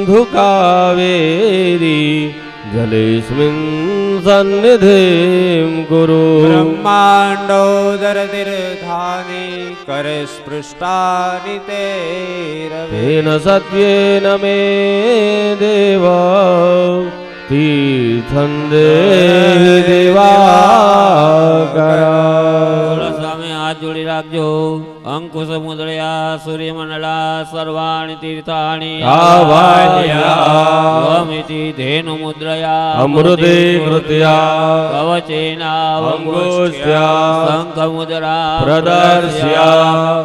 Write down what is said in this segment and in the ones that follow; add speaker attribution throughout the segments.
Speaker 1: कावेरी जलेस्मिन् सन्निधिं कुरु।
Speaker 2: ब्रह्माण्डोदरतीर्थानि करस्पृष्टानि ते
Speaker 1: तेन सत्येन मे देव तीर्थं देहि दिवाकर।
Speaker 3: સામે હાથ જોડી રાખજો. અંકુશ મુદ્રયા સૂર્યમંડલા સર્વાણિ તીર્થાણિ આવાહયામિતિ ધેનુ મુદ્રયા
Speaker 1: અમૃતે કૃત્યા
Speaker 3: કવચેના
Speaker 1: અંગુષ્ટ્યા
Speaker 3: શંખ મુદ્રા
Speaker 1: પ્રદર્શ્ય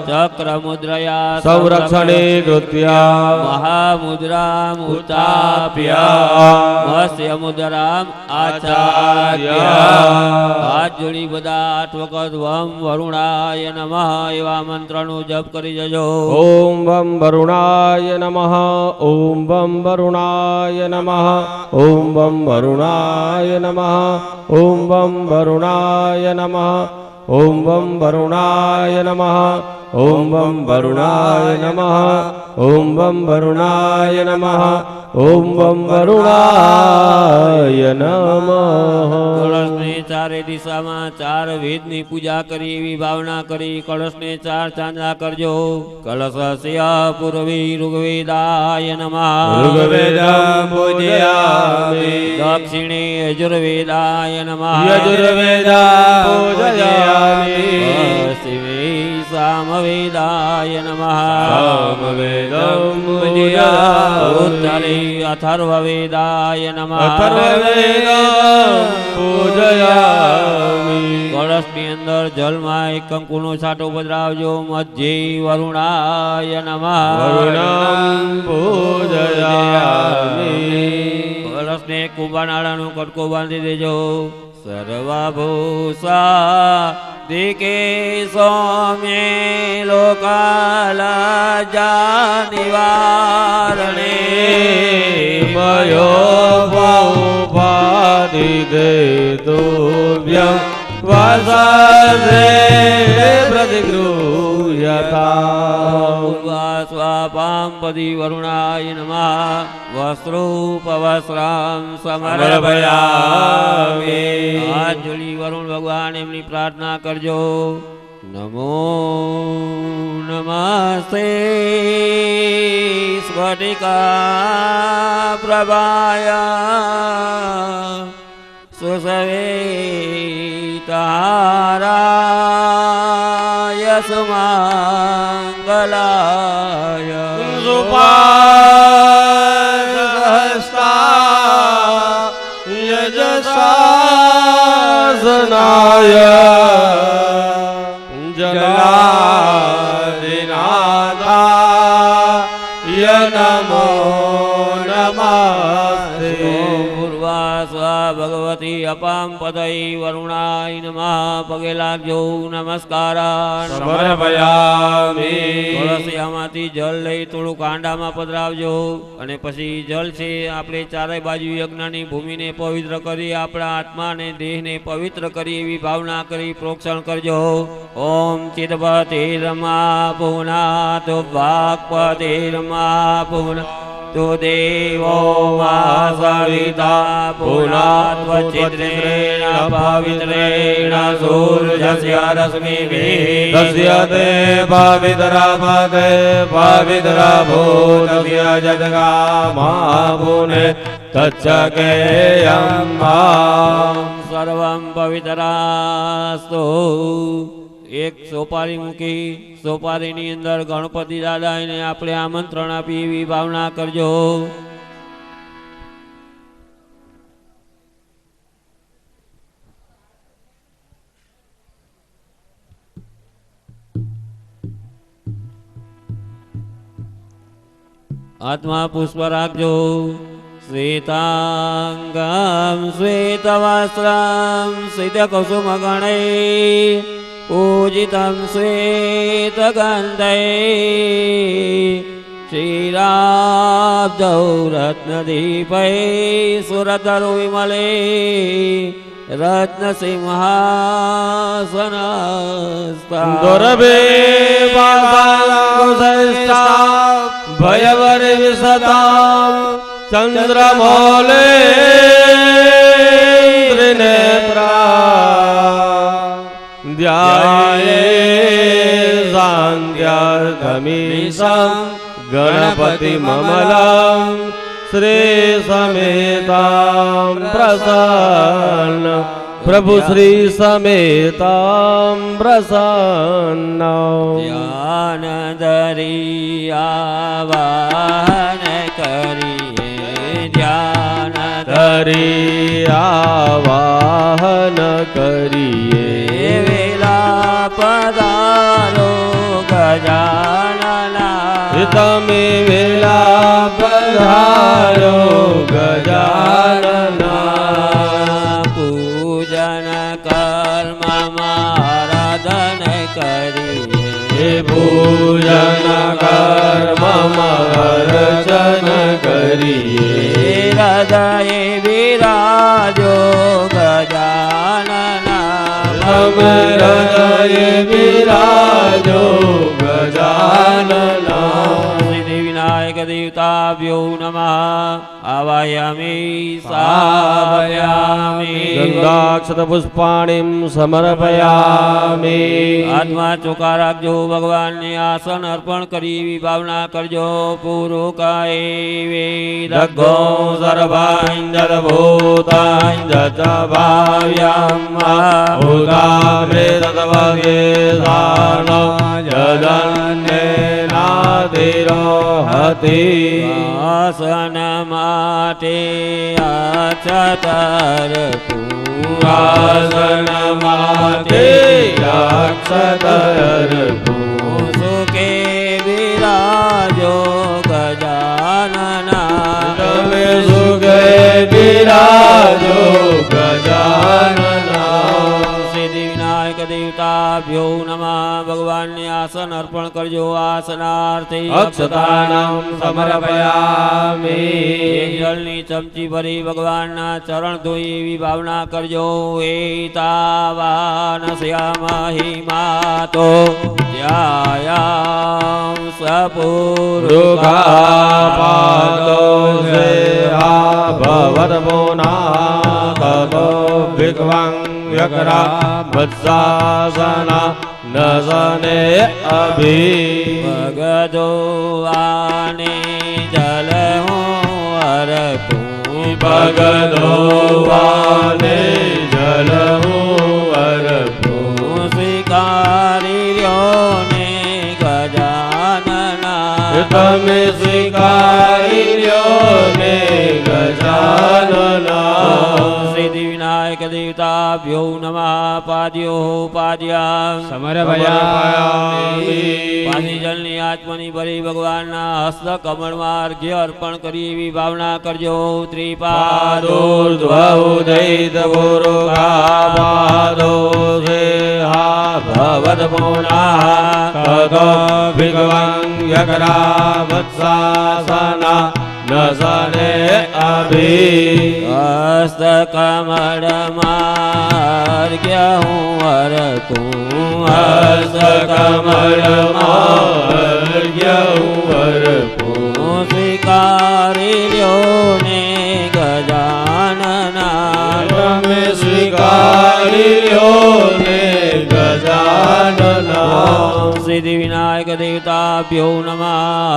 Speaker 3: ચક્ર મુદ્રયા
Speaker 1: સંરક્ષણે કૃત્યા
Speaker 3: મહામુદ્રા ઉત્થાપ્ય મત્સ્ય મુદ્રા આચાર્ય. હાથ જોડી બધા 8 વખત વમ વરુણાય નમઃ એવા મંત્રનો જપ કરી જજો.
Speaker 1: ઓમ વમ વરુણાય નમઃ ઓમ વમ વરુણાય નમઃ ઓમ વમ વરુણાય નમઃ ઓમ વમ વરુણાય નમઃ ઓમ વમ વરુણાય નમઃ ઓમ વમ વરુણાય નમઃ ઓમ વમ વરુણાય નમઃ ઓમ વમ વરુણાય નમઃ.
Speaker 3: કળશને ચારે દિશામાં 4 વેદની પૂજા કરી એવી ભાવના કરી કળશને 4 ચાંદા કરજો. કલશસ્ય પૂર્વે ઋગ્વેદાય નમઃ
Speaker 2: ऋग्वेदं पूजयामि
Speaker 3: દક્ષિણે યજુર્વેદાય નમઃ
Speaker 1: યજુર્વેદં પૂજયામિ
Speaker 3: પશ્ચિમે સામવેદાય નમઃ
Speaker 1: સામવેદં પૂજયામિ
Speaker 3: ઉત્તરે અથર્વવેદાય નમઃ
Speaker 1: અથર્વવેદં પૂજયામિ.
Speaker 3: કળશની અંદર જલમાં 1 કંકુનો છાંટો પધરાવજો. મધ્યે વરુણાય નમઃ
Speaker 1: વરુણં પૂજયામિ.
Speaker 3: કળશને કુંભાનાળાનો કટકો બાંધી દેજો. સર્વભૂષા દિકે સૌમ્ય લોકાલજા નિવારણે
Speaker 1: મયો ભૌપાધિ દેતુભ્યં વસદે પ્રતિગૃહ્યતા.
Speaker 3: સ્વાપાંપદી વરુણાય નમઃ વસ્ત્રોપવસ્ત્રાં
Speaker 1: સમર્પયામિ.
Speaker 3: હાથ જોડી વરુણ ભગવાન એમની પ્રાર્થના કરજો. નમો નમસ્તે સ્ફટિકા પ્રભાયા સુસવેતારાય સુમંગલાય
Speaker 1: સુપાસહસ્તા યજસાસનાય જલાધિનાથાય નમો નમસ્તે.
Speaker 3: ભગવતી અપામ પદઈ વરુણાય નમઃ પગે લાગજો. નમસ્કાર
Speaker 1: સમર્પયામિ.
Speaker 3: કળશિયામાંથી જલ લઈ થોડું કાંડામાં પધરાવજો અને પછી જલ છે આપણે ચારે બાજુ યજ્ઞની ભૂમિને પવિત્ર કરી આપણા આત્માને દેહને પવિત્ર કરી એવી ભાવના કરી પ્રોક્ષણ કરજો. ઓમ ચિદપતિર્મા પૂર્ણાત વાક્પતિર્મા પૂર્ણ તો દેવો મા સવિતા પુનાત્વચિત્રેણ પવિત્રેણ સૂર્યસ્ય રશ્મિભિઃ
Speaker 1: તસ્ય તે પવિત્રપદે પવિત્રભૂતસ્ય જગમાપુને તચ્ચકેયં માં.
Speaker 3: સર્વં પવિત્રાસ્તુ. એક સોપારી મૂકી સોપારીની અંદર ગણપતિ દાદાને આપણે આમંત્રણ આપી એવી ભાવના કરજો. હાથમાં પુષ્પ રાખજો. શ્વેતાંગમ શ્વેતવસ્ત્રમ સિદ્ધકુસુમગણૈ પૂજિतं શ્વેતગંધૈ શ્રીરાબ્ધૌ રત્નદીપૈ સુરતરુ વિમલે रत्नसिंहासनस्था
Speaker 1: दुर्भे पादाङ्गुशैष्ठा भयवर्विशतां चन्द्रमौले त्रिनेत्रा ध्याये सान्ध्यार्थमीशं गणपतिममलं श्रीसमेतां प्रसन्न प्रभु श्री समेतां प्रसन्न
Speaker 3: ध्यान धरी आवाहन करिए ध्यान
Speaker 1: धरी आवाहन करिए
Speaker 3: वेला पधारो गजानना
Speaker 1: તમે વેલા પધારો ગજાનના
Speaker 3: પૂજન કર્મ આરાધન કરીએ
Speaker 1: પૂજન કર્મ અર્ચન કરીએ
Speaker 3: હૃદયે વિરાજો ગજાનના
Speaker 1: તમે હૃદયે વિરાજો ગજાનના
Speaker 3: વિનાયક દેવતાભ્યો નમઃ આવાયામિ
Speaker 1: स्थापयामि
Speaker 3: स्थापयामि
Speaker 1: गंगाक्षतपुष्पाणिं समर्पयामि
Speaker 3: આત્મા ચોખ્ખા રાખજો ભગવાનને આસન અર્પણ કરી એવી ભાવના કરજો પૂરો કાય
Speaker 1: દગ્ગો સર્વાંજલભૂતાંજભાવ્યં ભૂતામૃ તદ્વગે દાન જદન્યેનાતિરોહતિ
Speaker 3: આસન માટે અક્ષતર
Speaker 1: આસન માટે અક્ષતર
Speaker 3: સુખે વિરાજો ગજાનના
Speaker 1: તમે સુખે વિરાજો ગજાનના
Speaker 3: સિદ્ધિ વિનાયક દેવતાભ્યો નમઃ ભગવાનને આસન અર્પણ કરજો આસનાર્થી
Speaker 1: અક્ષતાનાં સમર્પયામિ
Speaker 3: જળની ચમચી ભરી ભગવાનના ચરણ ધોઈ એવી ભાવના કરજો એતાવાન શ્યામહિ માતો ધ્યાયામ
Speaker 1: રૂખાપાદો સેહા ભવર્મોના તતો ભિગ્વં વ્યકરા વત્સાસના નસને અભી
Speaker 3: ભગદો આને જલ હું અર્પું
Speaker 1: ભગદો વાને જલ હું અર્પું
Speaker 3: સ્વીકારી લ્યો ને ગજાનના
Speaker 1: તમે સ્વીકારી લ્યો ને ગજાનના
Speaker 3: સિદ્ધિ વિનાયક દેવતાભ્યો નમઃ પાદ્યો પાદ્યા
Speaker 1: સમર્પયામિ
Speaker 3: પાણી જળની આત્મની ભરી ભગવાનના હસ્ત કમળમાં અર્ઘ્ય અર્પણ કરી એવી ભાવના કરજો
Speaker 1: પાદોર્ધ્વૌદૈતપુરુષાપાદો સેહા ભવર્મોના તતો ભિગ્વં વ્યકરા વત્સાસના નસને અભી
Speaker 3: હસ્ત કમળમાં અર્ઘ્ય હું અર્પું
Speaker 1: હસ્ત કમળમાં અર્ઘ્ય હું અર્પું
Speaker 3: સ્વીકારી લ્યો ને ગજાનના
Speaker 1: તમે સ્વીકારી લ્યો ને ગજાનના
Speaker 3: સિદ્ધિ વિનાયક દેવતાભ્યો નમઃ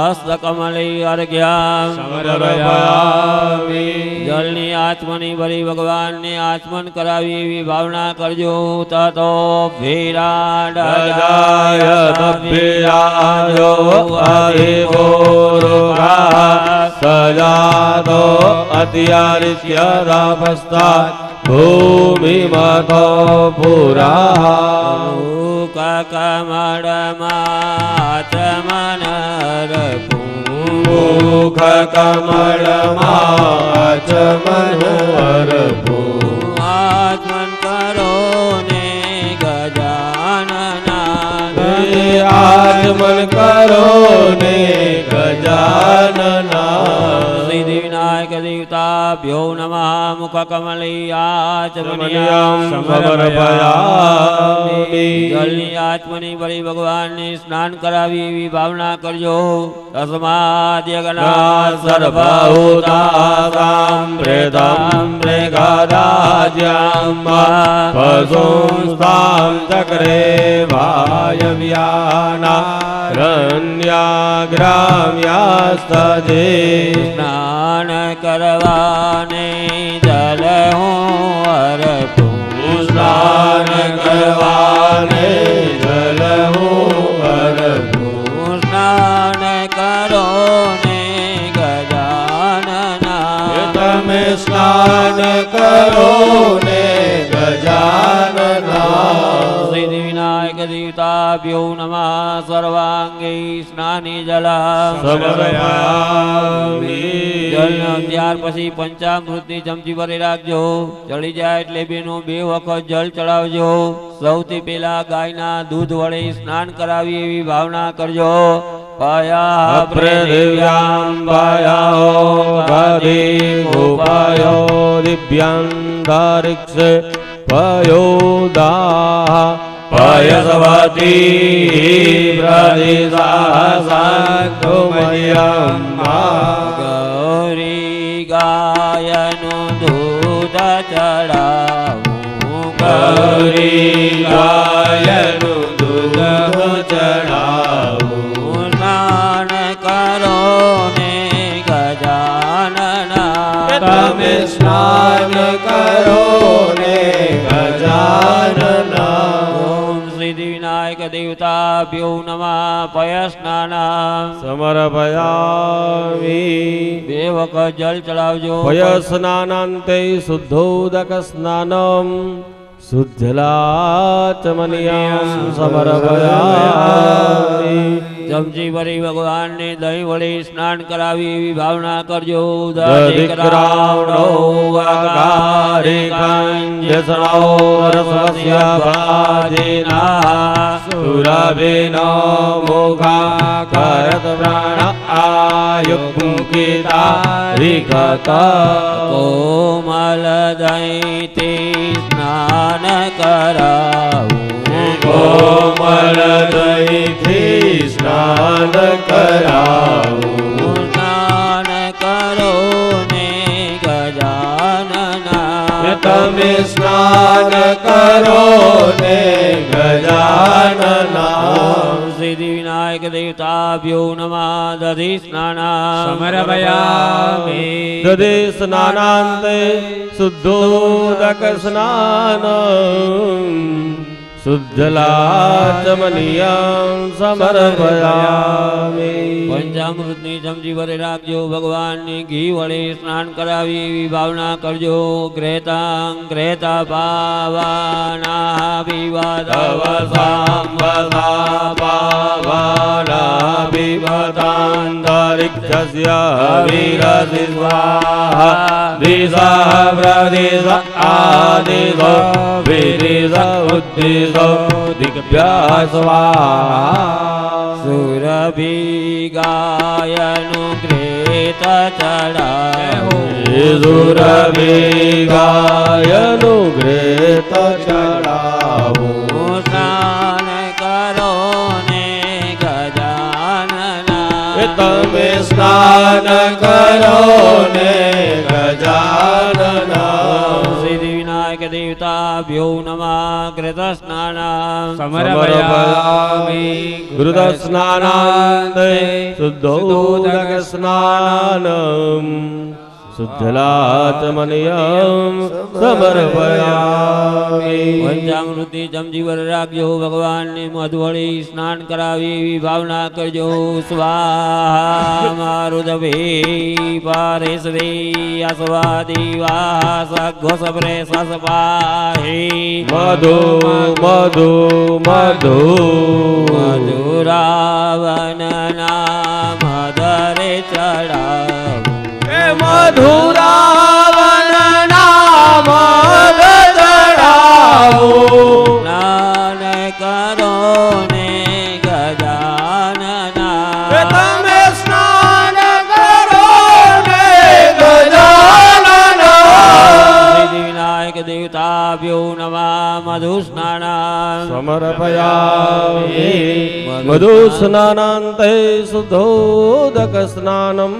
Speaker 3: હસ્ત કમલે અર્ઘ્યા
Speaker 1: સમર્પયામિ
Speaker 3: જળની આત્મની ભરી ભગવાનને આચમન કરાવી એવી ભાવના કરજો તતો
Speaker 1: ગજાય તભ્યાજો અધિગોરુગા સજાતો અત્યારિત્ય દાપસ્તાત ભૂમિમતો પુરા
Speaker 3: કમળમાં ચમન
Speaker 1: મુખ કમળમાં ચમન અર્પું
Speaker 3: આચમન કરો ને ગજાનના
Speaker 1: આગમન કરો ને ગજાનના
Speaker 3: સિદ્ધિ વિનાયક વિનાયક દેવતાભ્યો નમઃ મુખકમલી
Speaker 1: ચમનિયમ
Speaker 3: આચમનિયમ
Speaker 1: સમર્પયામિ.
Speaker 3: જલની આચમની ભરી ભગવાનને સ્નાન કરાવી એવી ભાવના કરજો. તસ્માદ યજ્ઞા
Speaker 1: સર્વભૂતાસાં પ્રેતં મૃગરાજ્યં પશુંસ્તાં ચક્રે વાયવ્યાના રણ્યાગ્રામ્યાસ્તજે.
Speaker 3: સ્નાન કરવાને જલ હું અર્પું.
Speaker 1: સ્નાન કરવાને જલ હું અર્પું.
Speaker 3: સ્નાન કરો ને ગજાનના.
Speaker 1: તમે સ્નાન કરો ને ગજાનના.
Speaker 3: સિદ્ધિ વિનાયક દેવતાભ્યો નમઃ સર્વાંગી સ્નાની જલા
Speaker 1: સમર્પયામિ.
Speaker 3: જલનો ત્યાર પછી પંચામૃતની ચમચી ભરી રાખજો. ચડી જાય એટલે બેનો 2 વખત જલ ચડાવજો. સૌથી પહેલા ગાયના દૂધ વડે સ્નાન કરાવી એવી ભાવના કરજો. પાયા
Speaker 1: અપ્રદિવ્યાં પાયાહો ગાધિ ઉપાયો દિવ્યાંધારિક્ષ પયોદાહ પયસવતી પ્રદિસાસાગોમયં
Speaker 3: ગૌરી ગાયનું દૂધ ચડાવું.
Speaker 1: ગૌરી ગાયનું દૂધ ચડાવું.
Speaker 3: સ્નાન કરો ને ગજાનના.
Speaker 1: તમે સ્નાન કરો ને ગજાનના.
Speaker 3: ઓમ સિદ્ધિ વિનાયક દેવતાભ્યો નમઃ પયસ્નાના
Speaker 1: સમર્પયામિ.
Speaker 3: 2 વખત જલ ચડાવજો.
Speaker 1: પયસ્નાનાંતે શુદ્ધોદક સ્નાનમ શુદ્ધલાચમનિયમ સમર્પયામિ.
Speaker 3: ચમચી ભરી ભગવાનને દહીં વડે સ્નાન કરાવી એવી ભાવના કરજો.
Speaker 1: દધિક્રાવણો વાકારિકાંજસણો રસવસ્ય ભાજિના સુરભિનો મુખા કરત પ્રાણ આયુક્તિતા વિગત.
Speaker 3: કોમલ દહીંથી સ્નાન કરાવું.
Speaker 1: કોમલ દહીંથી સ્નાન કરાવું.
Speaker 3: સ્નાન કરો ને ગજાનના.
Speaker 1: તમે સ્નાન કરો ને ગજાનના.
Speaker 3: સિદ્ધિ વિનાયક દેવતાભ્યો નમઃ દધિ સ્નાના
Speaker 2: સમર્પયામિ.
Speaker 1: દધિ સ્નાનાંતે શુદ્ધોદક સ્નાનમ શુદ્ધલાચમનિયમ સમર્પયામિ.
Speaker 3: પંચામૃતની ચમચી ભરી રાખજો. ભગવાનની ઘી વડે સ્નાન કરાવી એવી ભાવના કરજો. ગ્રહેતાંગ ગ્રહેતા પાવાના વિવાદવસામ
Speaker 1: પાવાનાભિવતાંતરિક્ષસ્ય વિરસિ સ્વાહા. દિશા પ્રદિશ આદિશ વિદિશ ઉદ્દિશ દિગ્ભ્યઃ સ્વાહા.
Speaker 3: સુરભી ગાયનું ગ્રેત ચડાવું.
Speaker 1: સુરભી ગાયનું ઘ્રેત ચડાવું.
Speaker 3: સ્નાન કરો ને ગજાનના.
Speaker 1: તમે સ્નાન કરો ને ગજાનના.
Speaker 3: સિદ્ધિ વિનાયક દેવતાભ્યો નમઃ ઘૃત સ્નાના
Speaker 2: સમર્પયામિ.
Speaker 1: ઘૃત સ્નાનાંતે શુદ્ધોદક સ્નાનમ શુદ્ધલાચમનિયમ સમર્પયામિ.
Speaker 3: પંચામૃતની ચમચી ભર રાખજો. ભગવાનને મધ વળી સ્નાન કરાવી એવી ભાવના કરજો. સ્વાહા મારુદભે પારેશ્વે અસ્વાદી વાહ ઘોષપ્રે સસ્પાહી.
Speaker 1: મધુ મધુ મધુ
Speaker 3: મધુરાવનના મધરે ચડાવું.
Speaker 1: મધુરાવન નામ ચડાવું.
Speaker 3: સ્નાન કરો ને ગજાનના.
Speaker 1: તમે સ્નાન કરો ને ગજાનના.
Speaker 3: તીર્થાભ્યો નમઃ મધુ સ્નાના
Speaker 1: સમર્પયામિ મધુ સ્નાનાંતે શુદ્ધોદક સ્નાનમ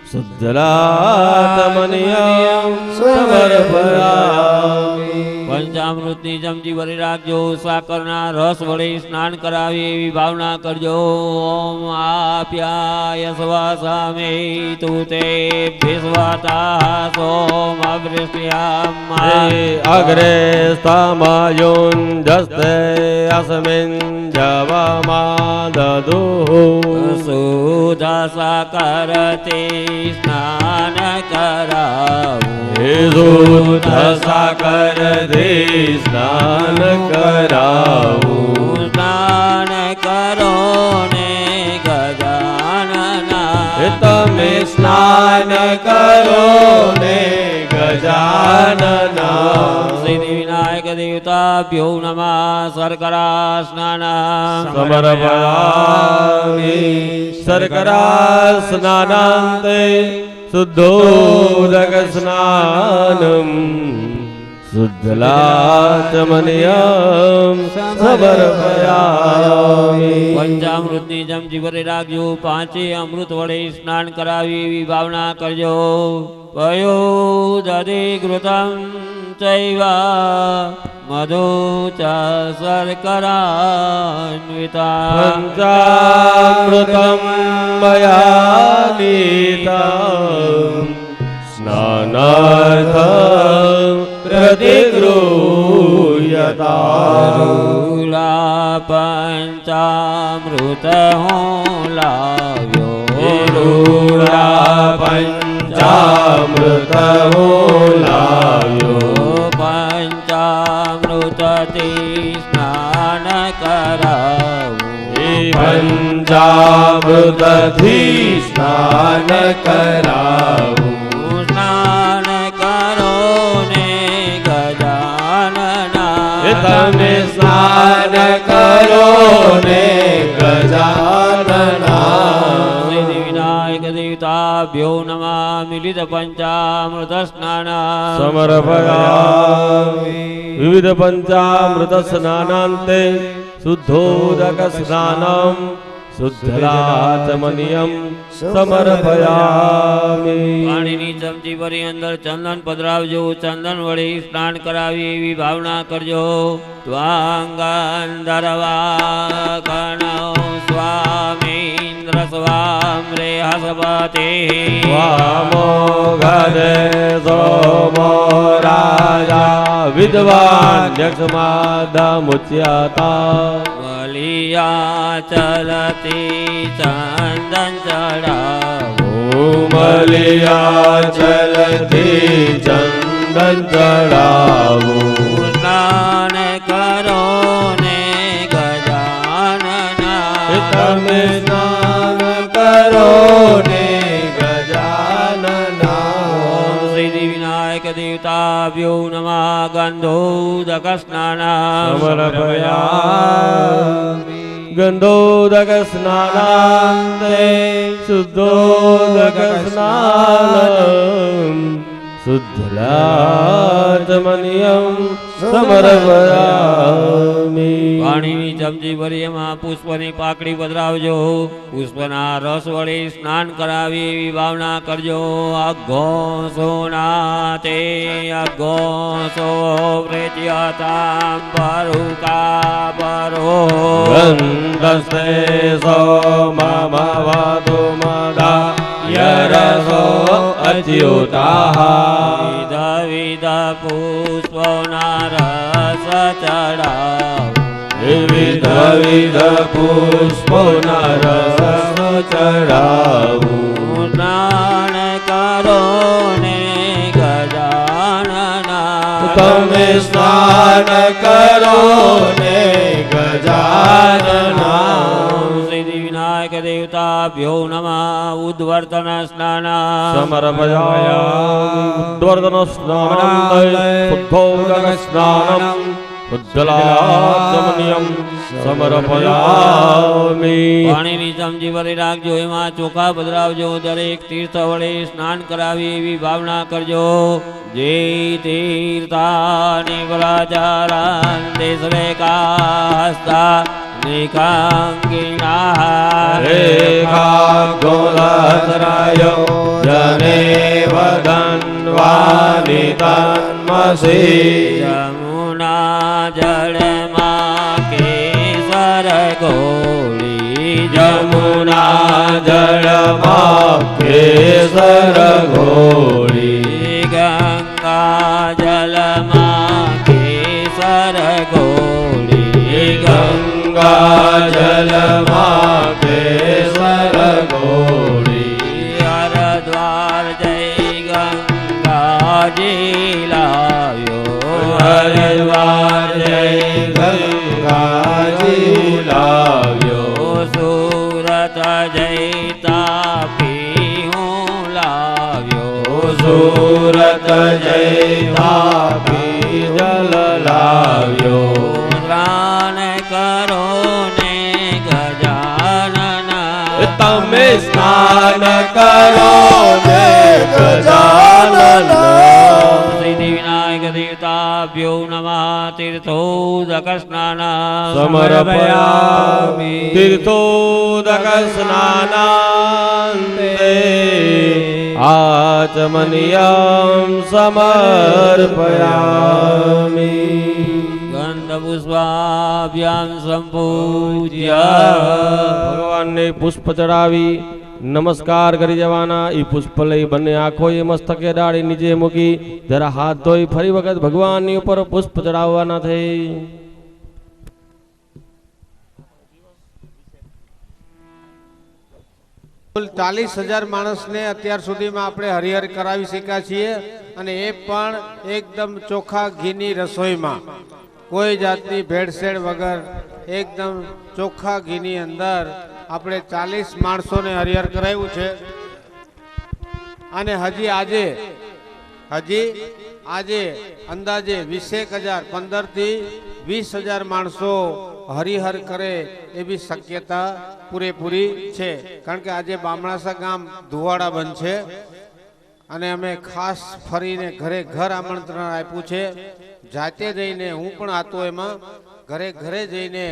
Speaker 1: શુદ્ધલાતમનિયમ સમર્પયામિ
Speaker 3: પંચામૃતની ચમચી ભરી રાખજો સાકરના રસ વડે સ્નાન કરાવી એવી ભાવના કરજો ઓમ આપ્યાય સ્વાસામે તુ તે ભિસ્વાતા સોમ અવૃષ્ટ્યામ
Speaker 1: અગ્રે સ્થામાયુંજસ્તે અસ્મિન જવમાદદુ
Speaker 3: સુદા સાકરતે સ્નાન કરાવું
Speaker 1: શુદ્ધ સાકર દે સ્નાન કરાવું
Speaker 3: સ્નાન કરો ને ગજાનના
Speaker 1: તમે સ્નાન કરો ને ગજાનના
Speaker 3: સિદ્ધિ વિનાયક દેવતાભ્યો નમઃ શર્કરા સ્નાન
Speaker 1: સમર્પયામિ શર્કરા સ્નાનાંતે શુદ્ધોદક સ્નાનમ શુદ્ધલાચમનિયમ સમર્પયામિ
Speaker 3: પંચામૃતની ચમચી ભરી રાખજો પાંચે અમૃત વડે સ્નાન કરાવી એવી ભાવના કરજો પયો દધિઘૃતમ ચૈવ મધુ ચ શર્કરાન્વિતા
Speaker 1: પંચામૃતમ મયા નીતમ સ્નાનાર્થમ પ્રતિગૃહ્યતા
Speaker 3: રૂલા પંચામૃત હું લાવ્યો
Speaker 1: રૂડા પંચામૃત હો લાવ્યો
Speaker 3: પંચામૃતથી સ્નાન કરાવું
Speaker 1: પંચામૃતથી સ્નાન કરાવું
Speaker 3: સ્નાન કરો ને ગજાનના
Speaker 1: તમે સ્નાન કરો ને ગજાનના
Speaker 3: સિદ્ધિ વિનાયક દેવતાભ્યો નમઃ મિલિત પંચામૃત સ્નાન
Speaker 1: સમર્પયામિ વિવિધ પંચામૃત સ્નાનાંતે શુદ્ધોદક સ્નાનમ શુદ્ધલાચમનિયમ સમર્પયામિ
Speaker 3: પાણીની ચમચી ભરી અંદર ચંદન પધરાવજો ચંદન વડે સ્નાન કરાવી એવી ભાવના કરજો ત્વાંગંધર્વા કણો સ્વામીન્દ્ર સ્વામ્રે હસપતે
Speaker 1: વામો ગદે સોમો રાજા વિદ્વાન યક્ષમાદમુચ્યતા
Speaker 3: બલિયા ચલતી ચંદન ચડાવો
Speaker 1: મલિયા ચલતી ચંદન ચડાવું
Speaker 3: સ્નાન કરો ને ગજાનના
Speaker 1: તમે સ્નાન કરો ને ગજાનના
Speaker 3: સિદ્ધિ વિનાયક દેવતાભ્યો નમઃ ગંધોદક સ્નાન
Speaker 1: સમર્પયામિ ગંધોદક સ્નાનાંતે શુદ્ધોદક સ્નાનમ શુદ્ધલાચમનિયમ સમર્પયામિ
Speaker 3: પાણીની ચમચી ભરી એમાં પુષ્પની પાકડી પધરાવજો પુષ્પના રસ વડે સ્નાન કરાવી એવી ભાવના કરજો અઘો સોનાતે અઘો સો પ્રેત્યતામ પરુકા પરો
Speaker 1: ગંધસ્તે સોમમવતુ મદા યરસો અચ્યુતાઃ
Speaker 3: વિધ પુષ્પોના રસ ચડાવો
Speaker 1: વિધ પુષ્પોના રસ ચડાવું
Speaker 3: સ્નાન કરો ને ગજાનના
Speaker 1: તમે સ્નાન કરો ને ગજાનના
Speaker 3: સિદ્ધિ વિનાયક દેવતાભ્યો નમઃ ઉદ્વર્તન સ્નાન
Speaker 1: સમર્પયામિ ઉદ્વર્તન સ્નાનાંતે શુદ્ધોદક સ્નાનમ શુદ્ધલાચમનિયમ સમર્પયામિ
Speaker 3: પાણીની ચમચી ભરી રાખજો એમાં ચોખા પધરાવજો દરેક તીર્થ વડે સ્નાન કરાવી એવી ભાવના કરજો જે તીર્થાનિ પ્રચરન્તિ સ્વેકાસ્તા નિકાંગિના
Speaker 1: રેખાગોલત્રયો જને વદન્વાનિ તન્મસી
Speaker 3: યમુના જળમાં કેસર ગોળી
Speaker 1: યમુના જળમાં કેસર ઘોળી
Speaker 3: ગંગા જલમાં કેસર ગોળી
Speaker 1: ગંગા જલમાં કેસર ઘોળી
Speaker 3: હરદ્વાર જય ગંગાજી લાવ્યો
Speaker 1: હરિદ્વાર જય ગંગાજી લાવ્યો
Speaker 3: સુરત જય તાપી હું લાવ્યો
Speaker 1: સુરત જય તાપી જલ લાવ્યો
Speaker 3: દાન કરો ને ગજાનના
Speaker 1: તમે સ્નાન કરો ને ગજાનન
Speaker 3: સિદ્ધિ વિનાયક દેવતાભ્યો નમઃ તીર્થોદક સ્નાન
Speaker 1: સમર્પયામિ તીર્થોદક સ્નાનાન્તે આચમનીયં સમર્પયામિ
Speaker 3: ગંધપુષ્પાભ્યામ સંપૂજ્ય
Speaker 1: ભગવાનને પુષ્પ ચડાવી નમસ્કાર કરી જવાના. એ પુષ્પ લઈ બંને આંખો એ મસ્તકે ડાળી નીચે મૂકી જરા હાથ ધોઈ ફરી વખત ભગવાનની ઉપર પુષ્પ ચડાવવાના થઈ.
Speaker 4: કુલ 40,000 માણસને અત્યાર સુધીમાં આપણે હરિહર કરાવી શક્યા છીએ અને એ પણ એકદમ ચોખ્ખા ઘીની રસોઈમાં કોઈ જાતની ભેળસેળ વગર એકદમ ચોખ્ખા ઘીની અંદર આપણે 40 માણસોને હરિહર કરાવ્યું છે. અને હજી આજે અંદાજે 20,000 15 થી 20,000 માણસો હરિહર કરે એવી શક્યતા પૂરેપૂરી છે. કારણ કે આજે બામણાસા ગામ ધુવાડા બંધ છે અને અમે ખાસ ફરીને ઘરે ઘર આમંત્રણ આપ્યું છે. જાતે જઈને હું પણ આતો એમાં ઘરે ઘરે જઈને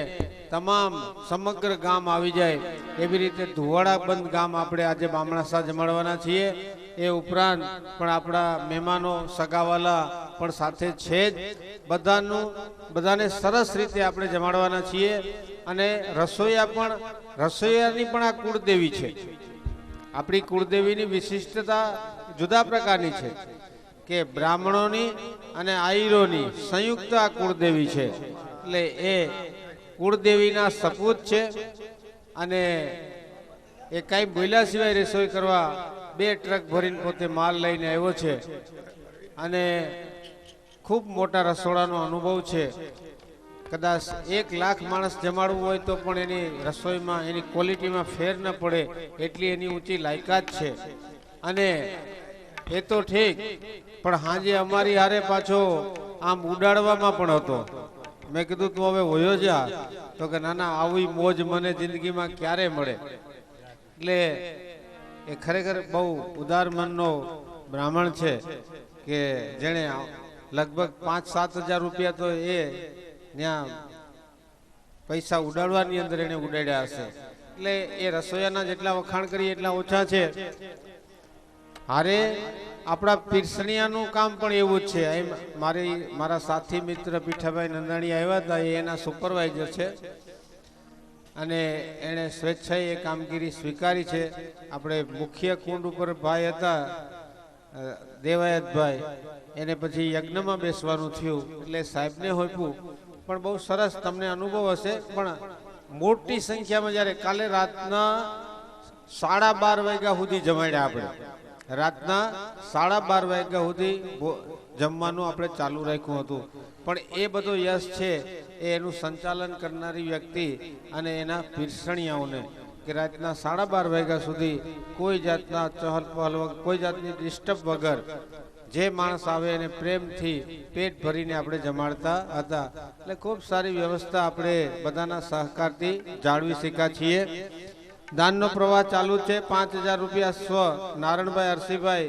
Speaker 4: તમામ સમગ્ર ગામ આવી જાય એવી રીતે ધુવાડા બંધ ગામ આપણે આજે બામણાસા જમાડવાના છીએ. એ ઉપરાંત પણ આપણા મહેમાનો સગાવાલા પણ સાથે છે જ. બધાને સરસ રીતે આપણે જમાડવાના છીએ. અને રસોઈયાની પણ આ કુળદેવી છે. આપણી કુળદેવીની વિશિષ્ટતા જુદા પ્રકારની છે કે બ્રાહ્મણોની અને આયરોની સંયુક્ત આ કુળદેવી છે. એટલે એ કુળદેવીના સપૂત છે અને એ કાંઈ બોલ્યા સિવાય રસોઈ કરવા 2 ટ્રક ભરીને પોતે માલ લઈને આવ્યો છે અને ખૂબ મોટા રસોડાનો અનુભવ છે. કદાચ 1 લાખ માણસ જમાડવું હોય તો પણ એની રસોઈમાં એની ક્વોલિટીમાં ફેર ન પડે એટલી એની ઊંચી લાયકાત છે. અને એ તો ઠીક, પણ હાજે અમારી હારે પાછો આમ ઉડાડવામાં પણ હતો. મેં કીધું તું હવે હોયો જા, તો કે ના ના આવી મોજ મને જિંદગીમાં ક્યારે મળે. એટલે એ ખરેખર બહુ ઉદાર મનનો બ્રાહ્મણ છે કે જેણે લગભગ 5-7 હજાર રૂપિયા તો એ ત્યાં પૈસા ઉડાડવાની અંદર એને ઉડાડ્યા હશે. એટલે એ રસોઈયાના જેટલા વખાણ કરીએ એટલા ઓછા છે. હારે આપણા પીરસણિયાનું કામ પણ એવું જ છે. મારા સાથી મિત્ર પીઠાભાઈ નંદાણી આવ્યા હતા, એ એના સુપરવાઇઝર છે અને એણે સ્વેચ્છાએ એ કામગીરી સ્વીકારી છે. આપણે મુખ્ય કુંડ ઉપર ભાઈ હતા દેવાયતભાઈ, એને પછી યજ્ઞમાં બેસવાનું થયું એટલે સાહેબને હોપ્યું. પણ બહુ સરસ તમને અનુભવ હશે. પણ મોટી સંખ્યામાં જ્યારે કાલે રાતના 12:30 વાગ્યા સુધી જમાડ્યા આપણે. રાતના 12:30 વાગ્યા સુધી જમવાનું આપણે ચાલુ રાખ્યું હતું. પણ એ બધો યશ છે એ એનું સંચાલન કરનારી વ્યક્તિ અને એના પીરસણિયાઓને કે રાતના 12:30 વાગ્યા સુધી કોઈ જાતના ચહલ પહલ વગર, કોઈ જાતની ડિસ્ટર્બ વગર જે માણસ આવે એને પ્રેમથી પેટ ભરીને આપણે જમાડતા હતા. એટલે ખૂબ સારી વ્યવસ્થા આપણે બધાના સહકારથી જાળવી શક્યા છીએ. દાનનો પ્રવાહ ચાલુ છે. 5,000 રૂપિયા સ્વ નારણભાઈ અરસીભાઈ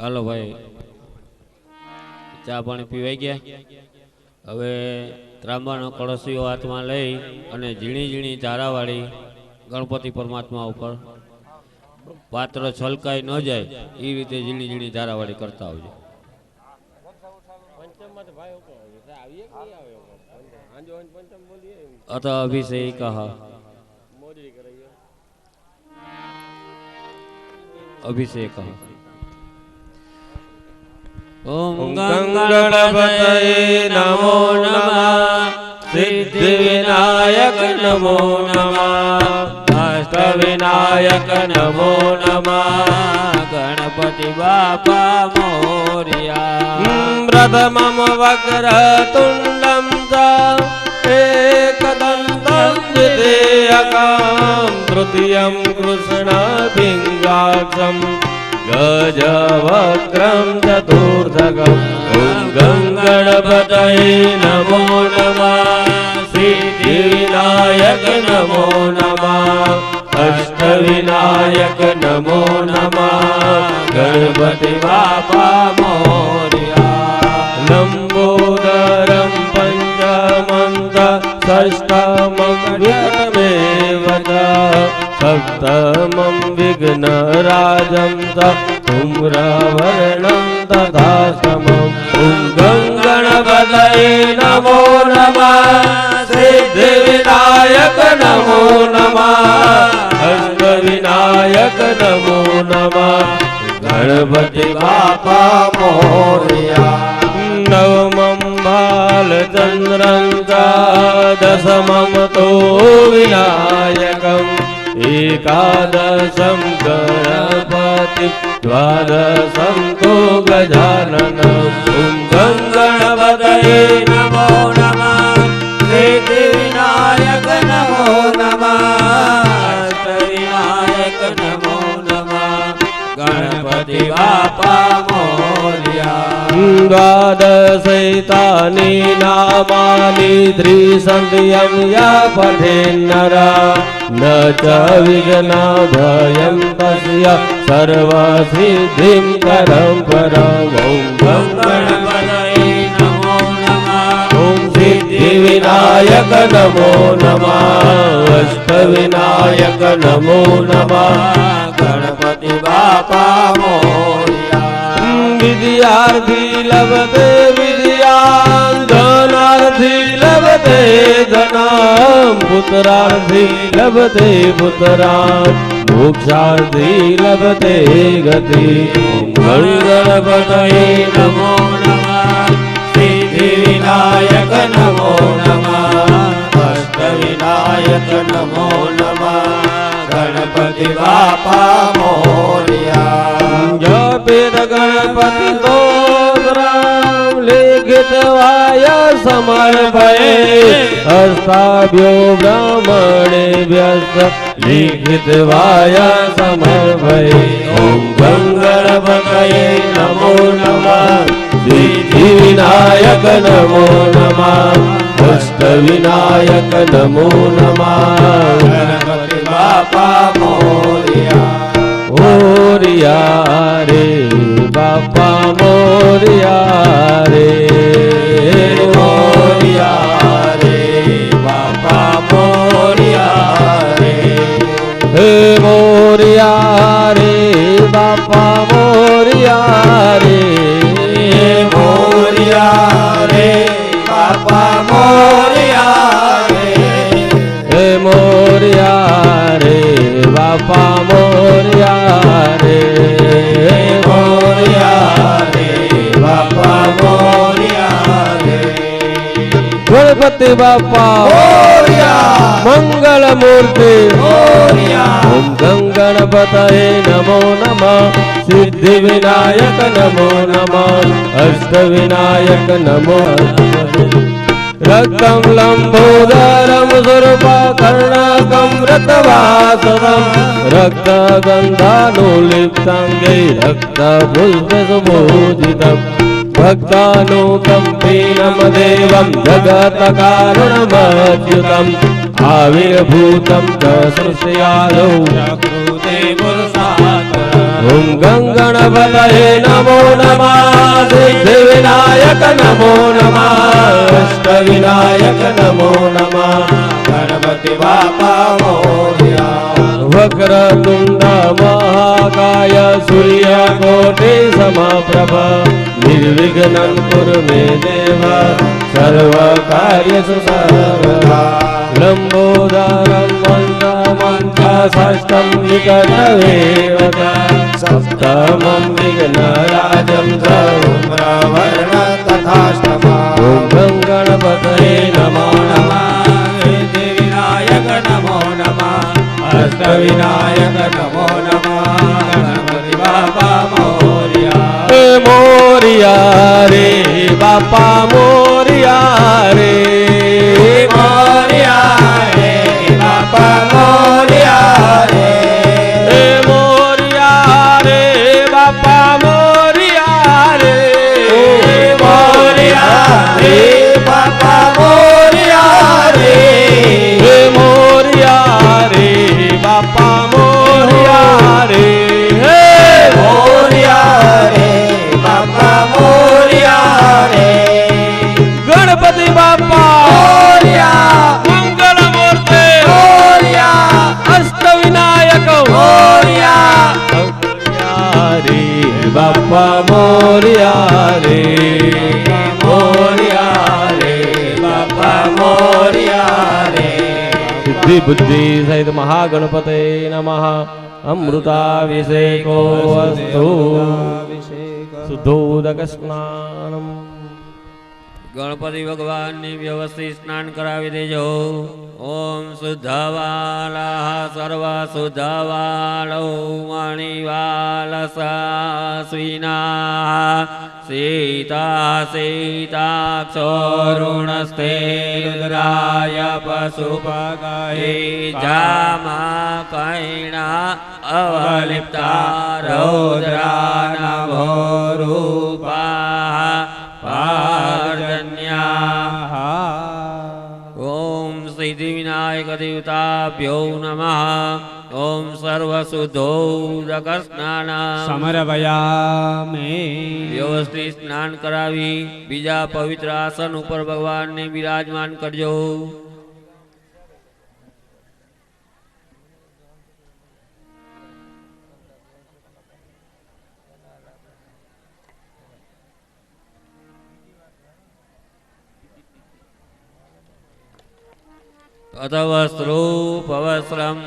Speaker 3: હાલો ભાઈ, ચા પાણી પીવાઈ ગયા. હવે ત્રાંબાનો કળશીઓ હાથમાં લઈ અને ઝીણી ઝીણી ધારાવાળી ગણપતિ પરમાત્મા ઉપર પાત્ર છલકાઈ ન જાય એ રીતે ઝીણી ઝીણી ધારાવાળી કરતા આવજો. અથ અભિષેક અભિષેક. ઓમ
Speaker 1: ગંગણપતયે નમો નમઃ, સિદ્ધિ વિનાયક નમો નમઃ, અષ્ટ વિનાયક નમો નમઃ,
Speaker 3: ગણપતિ બાપા મોર્યા.
Speaker 1: પ્રથમમ વક્રતુંડમ ચ એકદંતમ દ્વિતીયકમ તૃતીયમ કૃષ્ણપિંગાક્ષમ ગજવક્રમ ચતુર્થકમ. ઓમ ગંગણપતયે નમો નમઃ, સિદ્ધિ વિનાયક નમો નમઃ, અષ્ટ વિનાયક નમો નમઃ, ગણપતિ બાપા મોર્યા. લંબોદરમ પંચમં ચ ષષ્ઠમં વિઘ્નમેવ ચ સપ્તમં વિઘ્નરાજં ચ ધૂમ્રવર્ણં તથાષ્ટમં. ઓમ ગંગણપતયે નમો નમઃ, સિદ્ધિ વિનાયક નમો નમઃ, અષ્ટ વિનાયક નમો નમઃ, ગણપતિ બાપા મોર્યા. નવમં બાલચંદ્રં ચ દશમં તો વિનાયકમ એકાદશમ ગણપતિ દ્વાદશમ તો ગજાનનમ. ઓમ ગંગણપતયે નમો નમઃ, સિદ્ધિ વિનાયક નમો નમઃ, અષ્ટ વિનાયક નમો નમઃ, ગણપતિ બાપા મોર્યા. દ્વાદશૈતાની નામાની ત્રિસંધ્યમ યા પઠેન્નર ન ચ વિઘ્ન ભયં તસ્ય સર્વસિદ્ધિં કરં પરમ. ઓમ ગંગણપતયે નમો નમઃ, ઓમ સિદ્ધિ વિનાયક નમો નમઃ, અષ્ટ વિનાયક નમો નમઃ, ગણપતિ બાપા મોર્યા. વિદ્યાર્થી લભતે વિદ્યાં, ધનાર્થી લભતે ધનાં, પુત્રાર્થી લભતે પુત્રાન, મોક્ષાર્થી લભતે ગતિ. ગણપતયે નમો નમઃ, સિદ્ધિ વિનાયક નમો નમઃ, અષ્ટ વિનાયક નમો નમઃ, ગણપતિ બાપા મોર્યા. જપેત ગણપતિ સ્તોત્રમ લિખિતવાય સમર્પયે હસ્તાભ્યો બ્રાહ્મણેભ્યસ્ત લિખિતવાય સમર્પયે. ઓમ ગંગણપતયે નમો નમઃ, સિદ્ધિ વિનાયક નમો નમઃ, અષ્ટ વિનાયક નમો નમઃ, ગણપતિ બાપા મોર્યા. મોર્યા રે બાપા મોર્યા રે, મોર્યા રે બાપા મોર્યા રે, હે મોર્યા રે બાપા મોર્યા રે, મોર્યા રે બાપા મોર્યા રે, હે મોર્યા રે બાપા મોર્યા રે, મોર્યા રે બાપા મોર્યા રે. ગણપતિ બાપા મોર્યા, મંગળ મૂર્તિ મોર્યા. ઓમ ગંગણપતયે નમો નમઃ, સિદ્ધિ વિનાયક નમો નમઃ, અષ્ટ વિનાયક નમો. રક્તમ લંબોદરમ સ્વરૂપા કર્ણકમ રક્તવાસદમ, રક્ત ગંધાનુલિપ્તાંગે રક્ત પુષ્પ સુબોધિતમ, ભક્તાનુકં પીનમ દેવમ જગત કારુણમચ્યુતમ, આવિર્ભૂતમ ચ સૃષ્ટ્યાદૌ પ્રકૃતે પુરુષાત્મનઃ. ઓમ ગંગણપતયે નમો નમઃ સિદ્ધિવિનાયક નમો નમઃ અષ્ટવિનાયક નમો નમઃ ગણપતિ બાપા મોરયા વક્રતુંડ મહાકાય સૂર્યકોટિ સમપ્રભ નિર્વિઘ્नं કુરુ મે દેવ સર્વકાર્યેષુ સર્વદા લંબોદરં મંદમંથસષ્ટં વિકટવેવ સપ્તમં વિઘ્નરાજં ધૂમ્રવર્ણ તથાષ્ટમઃ ઓમ ગણપતયે નમો નમઃ સિદ્ધિવિનાયક નમો નમઃ અષ્ટવિનાયક નમો નમઃ ગણપતિ બાપા મોરયા મોરયા રે બાપા મોરયા રે મોરયા રે બાપા મોરયા રે મોરયા રે બાપા મોરયા રે મોરયા રે બાપા મોરયા રે મોરયા રે બાપા મોરયા રે મોરયા રે બાપા મોરયા રે ગણપતિ બાપા મોરયા મંગલ મૂર્તે મોરયા અષ્ટવિનાયક મોરયા રે બાપા મોરયા રે મોરયા રે બાપા મોરયા રે સિદ્ધિ બુદ્ધિ સહિત મહાગણપતે નમઃ અમૃતાભિષેકો અસ્તુ શુદ્ધોદક સ્નાનમ
Speaker 3: ગણપતિ ભગવાનની વ્યવસ્થિત સ્નાન કરાવી દેજો. ઓમ શુદ્ધવાલા સર્વ શુદ્ધવાલો મણિવાલસાસ્વિના સીતા સીતાક્ષોરુણસ્તે રુદ્રાય પશુપગયે જામા કૈણા અવલિપ્તા રૌદ્રાનભોરૂપા પાર્જન્યા. ઓમ સિદ્ધિવિનાયક દેવતાભ્યો નમઃ. ઓમ સર્વશુદ્ધોદક સ્નાન
Speaker 2: સમર્પયામિ.
Speaker 3: વ્યવસ્થિત સ્નાન કરાવી બીજા પવિત્ર આસન ઉપર ભગવાનને બિરાજમાન કરજો. અથવસ્ત્રોપવસ્ત્રમ.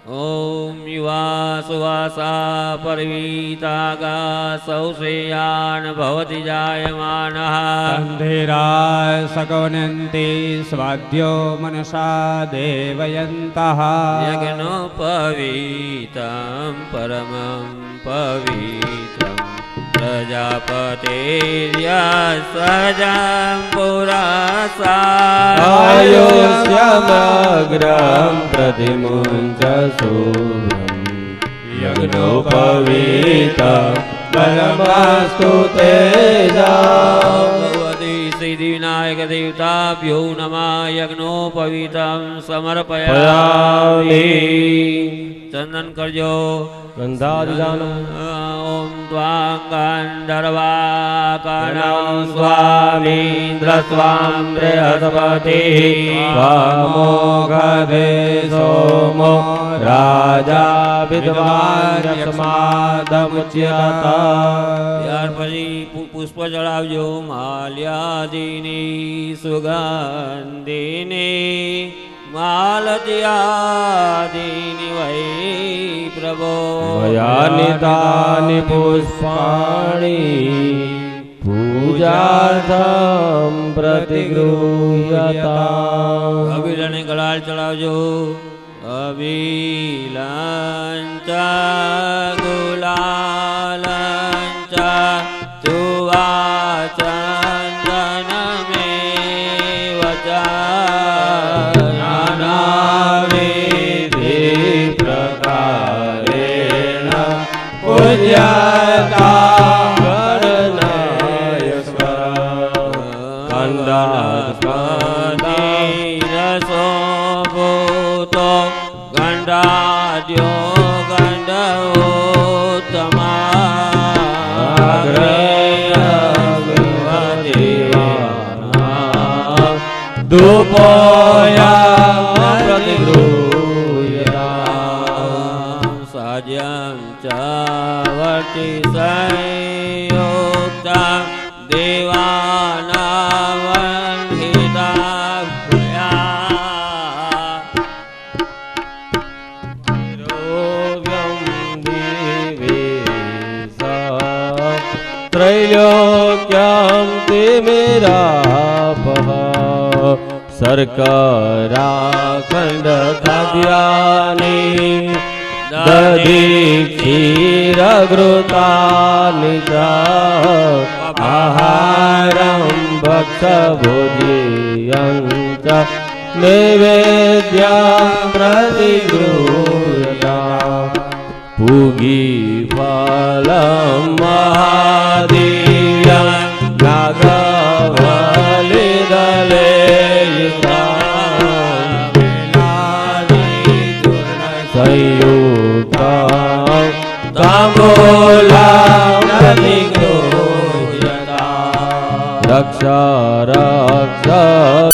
Speaker 3: ઓમ યુવા સુવાસા પરવીતાગા સૌશ્રેયાન ભવતિ જાયમાનઃ.
Speaker 2: અંધેરા સગવનંતિ સ્વાદ્યો મનસા દેવયંતઃ.
Speaker 3: યજ્ઞોપવીતં પરમં પવિત્રં પ્રજાપતિર્યસ્વજં પુરસ્સા.
Speaker 1: આયુષ્યમગ્રં પ્રતિમુંચ શુભ્રં યજ્ઞોપવીતં પરમસ્તુ તેજા.
Speaker 3: ભગવતી સિદ્ધિવિનાયક દેવતાભ્યો નમઃ. યજ્ઞોપવીતં સમર્પયામિ. ચંદન કરજો.
Speaker 1: ગંધાદિદાનમ.
Speaker 3: ઓમ ત્વાં ગંધર્વાકર્ણં
Speaker 1: સ્વામીન્દ્ર સ્વામ બૃહસ્પતિ
Speaker 2: વામોઘે
Speaker 1: સોમો રાજા વિદ્વાન યસ્માદમુચ્યતા.
Speaker 3: ત્યાર પછી પુષ્પ ચડાવજો. માલ્યાદિની સુગંધિની માલત્યાદિની વૈ પ્રભો.
Speaker 1: મયાનિતાનિ પુષ્પાણિ પૂજાર્થં પ્રતિગૃહ્યતા.
Speaker 3: અબીલ અને ગળાલ ચડાવજો. અબીલંચ ગુલાલંચ તુવા ચંદનમેવ ચ.
Speaker 1: નાનાવિધિ પ્રકારેણ પૂજ્યતા ગણનાય
Speaker 3: ગંડાસ્પતિરસો ભૂતો ગંડાદ્યો ગંડવ
Speaker 1: धूपोऽयं प्रतिगृह्यताम्
Speaker 3: साज्यं च वर्ति संयुक्ता देवानावन्दिता भूया
Speaker 1: त्रैलोक्यं तिमिरापः शर्कराखण्ड खाद्यानि दधि क्षीरघृतानि च आहारं भक्षभुजीयञ्च नैवेद्यं प्रतिगृह्यताम् पूगीफलं महादेव्यं नागबलिदले संयुक्तं ताम्बूलं प्रतिगृह्यताम् रक्ष रक्ष